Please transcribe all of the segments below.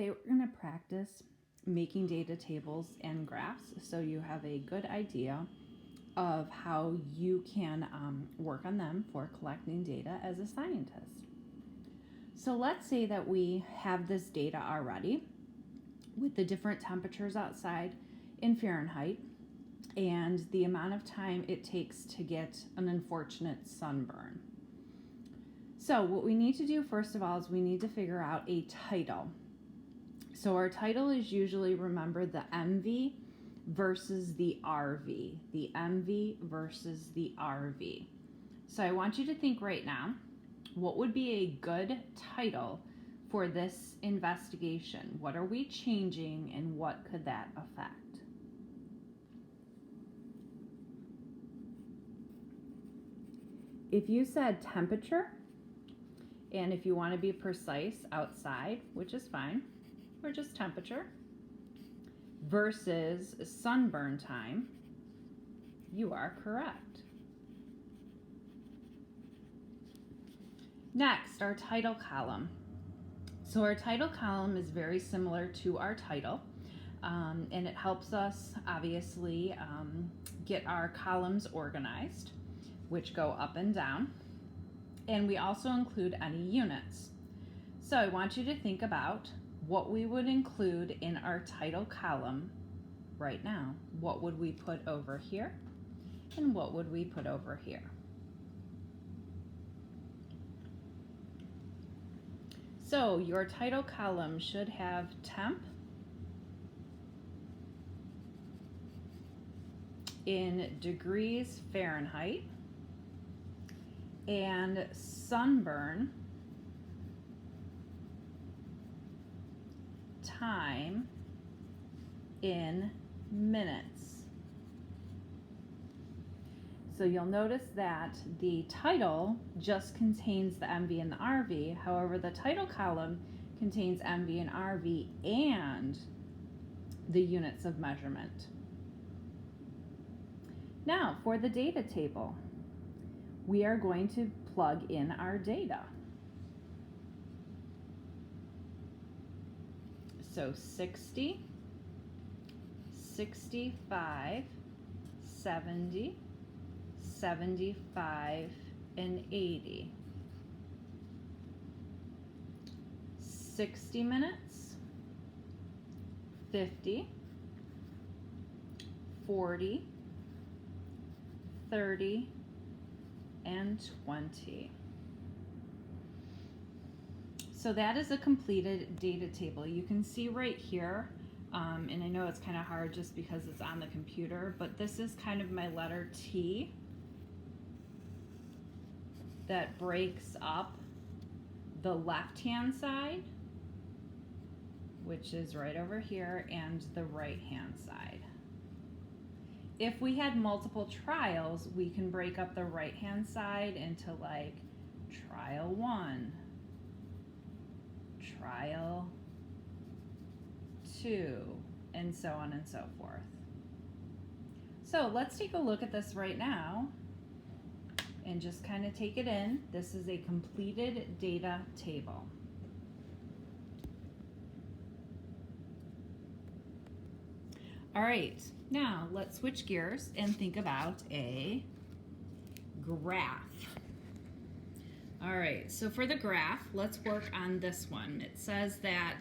today we're going to practice making data tables and graphs so you have a good idea of how you can work on them for collecting data as a scientist. So let's say that we have this data already with the different temperatures outside in Fahrenheit and the amount of time it takes to get an unfortunate sunburn. So what we need to do first of all is we need to figure out a title. So our title is usually, remember, the MV versus the RV. The MV versus the RV. So I want you to think right now, what would be a good title for this investigation? What are we changing and what could that affect? If you said temperature, and if you want to be precise, outside, which is fine, or just temperature, versus sunburn time, you are correct. Next, our title column. So our title column is very similar to our title, and it helps us obviously get our columns organized, which go up and down. And we also include any units. So I want you to think about what we would include in our title column right now. What would we put over here? And what would we put over here? So your title column should have temp in degrees Fahrenheit and sunburn time in minutes. So you'll notice that the title just contains the MV and the RV. However, the title column contains MV and RV and the units of measurement. Now, for the data table, we are going to plug in our data. So 60, 65, 70, 75, and 80. 60 minutes, 50, 40, 30, and 20. So that is a completed data table. You can see right here, and I know it's kind of hard just because it's on the computer, but this is kind of my letter T that breaks up the left-hand side, which is right over here, and the right-hand side. If we had multiple trials, we can break up the right-hand side into like trial 1, trial 2, and so on and so forth. So let's take a look at this right now and just kind of take it in. This is a completed data table. All right, now let's switch gears and think about a graph. All right, so for the graph, let's work on this one. It says that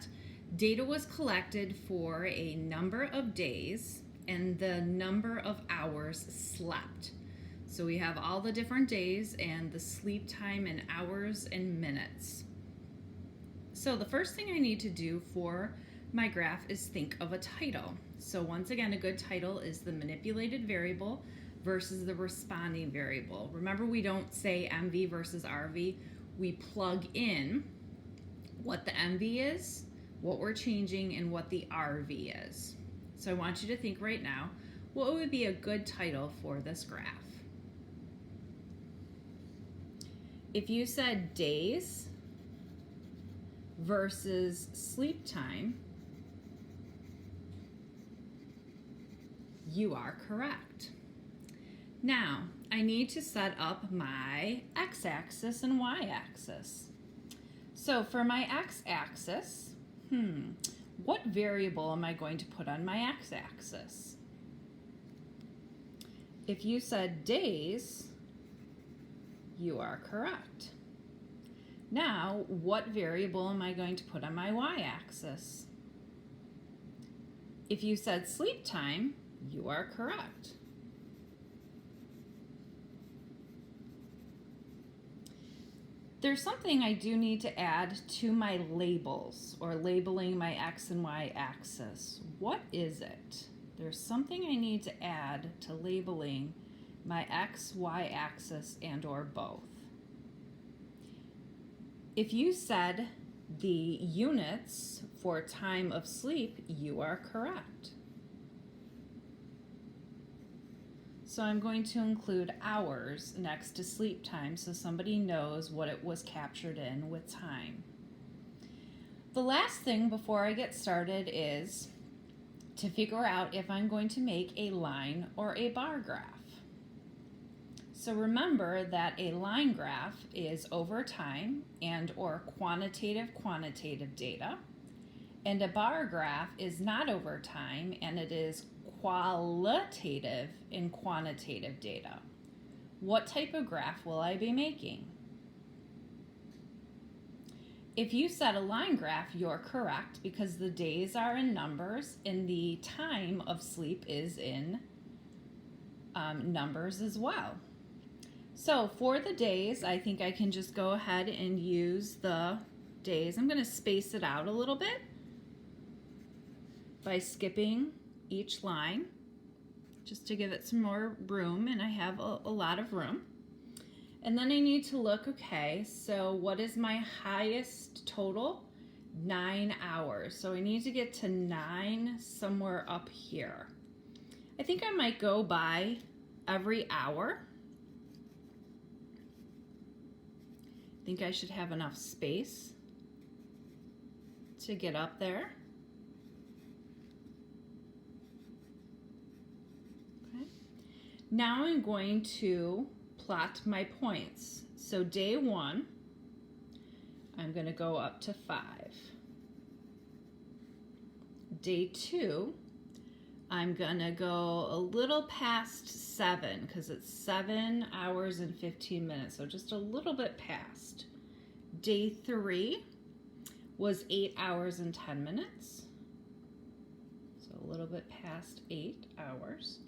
data was collected for a number of days and the number of hours slept. So we have all the different days and the sleep time in hours and minutes. So the first thing I need to do for my graph is think of a title. So once again, a good title is the manipulated variable versus the responding variable. Remember, we don't say MV versus RV. We plug in what the MV is, what we're changing, and what the RV is. So I want you to think right now, what would be a good title for this graph? If you said days versus sleep time, you are correct. Now, I need to set up my x-axis and y-axis. So for my x-axis, What variable am I going to put on my x-axis? If you said days, you are correct. Now, what variable am I going to put on my y-axis? If you said sleep time, you are correct. There's something I do need to add to my labels, or labeling my x and y axis. What is it? There's something I need to add to labeling my x, y axis, and or both. If you said the units for time of sleep, you are correct. So I'm going to include hours next to sleep time so somebody knows what it was captured in with time. The last thing before I get started is to figure out if I'm going to make a line or a bar graph. So remember that a line graph is over time and or quantitative data, and a bar graph is not over time and it is qualitative and quantitative data. What type of graph will I be making? If you said a line graph, you're correct because the days are in numbers and the time of sleep is in numbers as well. So for the days, I think I can just go ahead and use the days. I'm going to space it out a little bit by skipping each line just to give it some more room, and I have a lot of room. And then I need to look, okay, so what is my highest total? 9 hours. So I need to get to 9 somewhere up here. I think I might go by every hour. I think I should have enough space to get up there. Okay. Now I'm going to plot my points. So day 1, I'm going to go up to 5. Day 2, I'm going to go a little past 7 because it's 7 hours and 15 minutes, so just a little bit past. Day 3 was 8 hours and 10 minutes, so a little bit past 8 hours.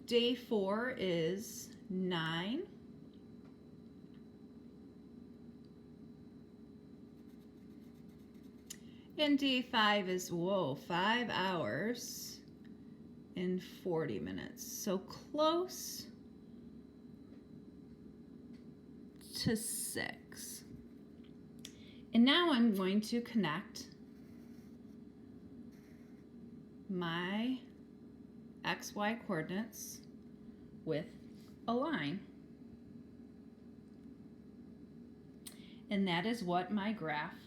Day 4 is 9. And day 5 is, 5 hours and 40 minutes. So close to 6. And now I'm going to connect my XY coordinates with a line. And that is what my graph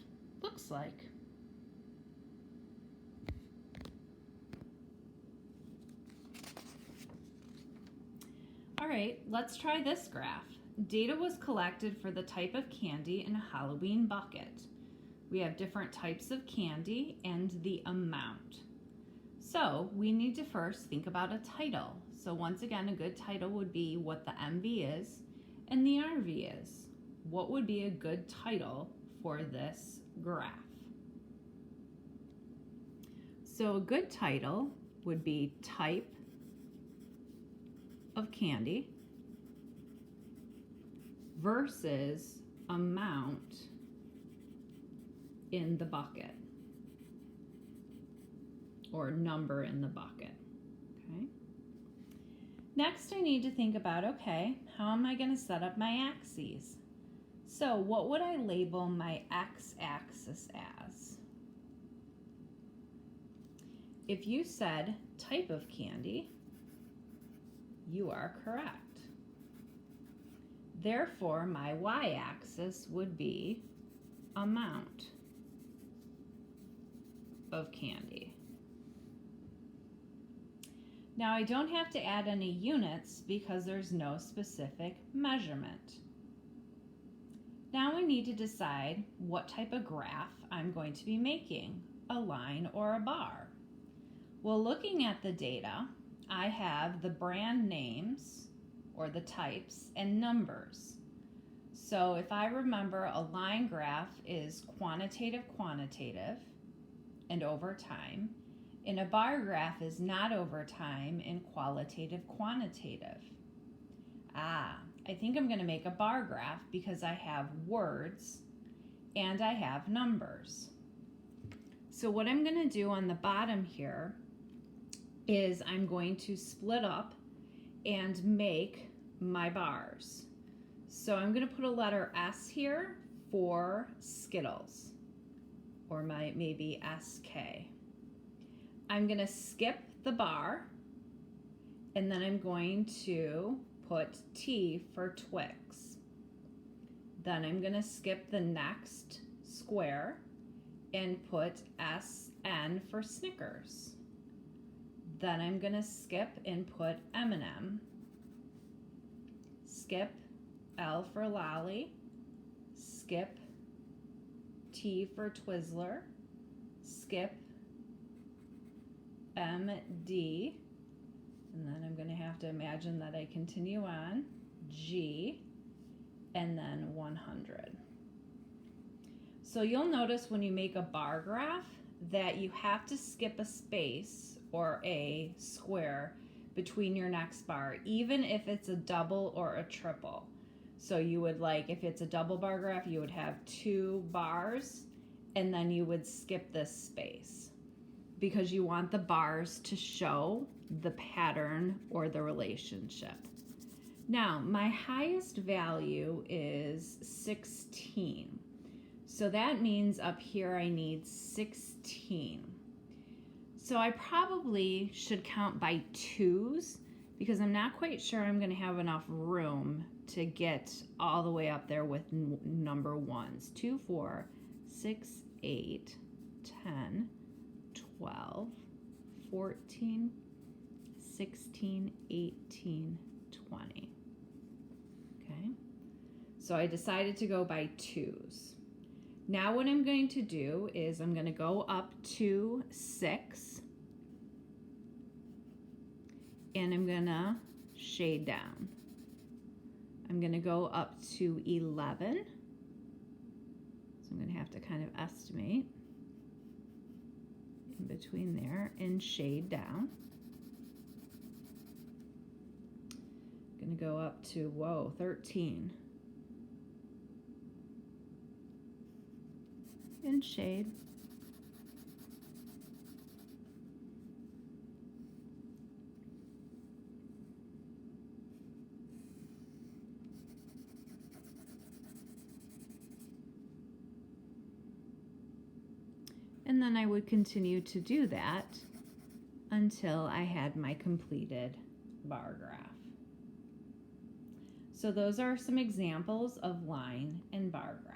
looks like. All right, let's try this graph. Data was collected for the type of candy in a Halloween bucket. We have different types of candy and the amount. So we need to first think about a title. So once again, a good title would be what the MV is and the RV is. What would be a good title for this graph? So a good title would be type of candy versus amount in the bucket, or number in the bucket. Okay. Next, I need to think about, okay, how am I going to set up my axes? So what would I label my x-axis as? If you said type of candy, you are correct. Therefore, my y-axis would be amount of candy. Now, I don't have to add any units because there's no specific measurement. Now I need to decide what type of graph I'm going to be making. a line or a bar? Well, looking at the data, I have the brand names or the types and numbers. So if I remember, a line graph is quantitative and over time, and a bar graph is not over time and quantitative. I think I'm going to make a bar graph because I have words and I have numbers. So what I'm going to do on the bottom here is I'm going to split up and make my bars. So I'm going to put a letter S here for Skittles, or maybe SK. I'm going to skip the bar, and then I'm going to put T for Twix. Then I'm going to skip the next square and put SN for Snickers. Then I'm going to skip and put M&M. Skip L for Lolly. Skip T for Twizzler. Skip MD. And then I'm going to have to imagine that I continue on. G. And then 100. So you'll notice when you make a bar graph that you have to skip a space or a square between your next bar, even if it's a double or a triple. So you would, like, if it's a double bar graph, you would have 2 bars and then you would skip this space because you want the bars to show the pattern or the relationship. Now, my highest value is 16. So that means up here I need 16. So I probably should count by 2s because I'm not quite sure I'm going to have enough room to get all the way up there with number 1s. 2, 4, 6, 8, 10, 12, 14, 16, 18, 20. Okay, so I decided to go by 2s. Now what I'm going to do is I'm going to go up to 6 and I'm going to shade down. I'm going to go up to 11. So I'm going to have to kind of estimate in between there and shade down. I'm going to go up to, 13. And shade. And then I would continue to do that until I had my completed bar graph. So those are some examples of line and bar graph.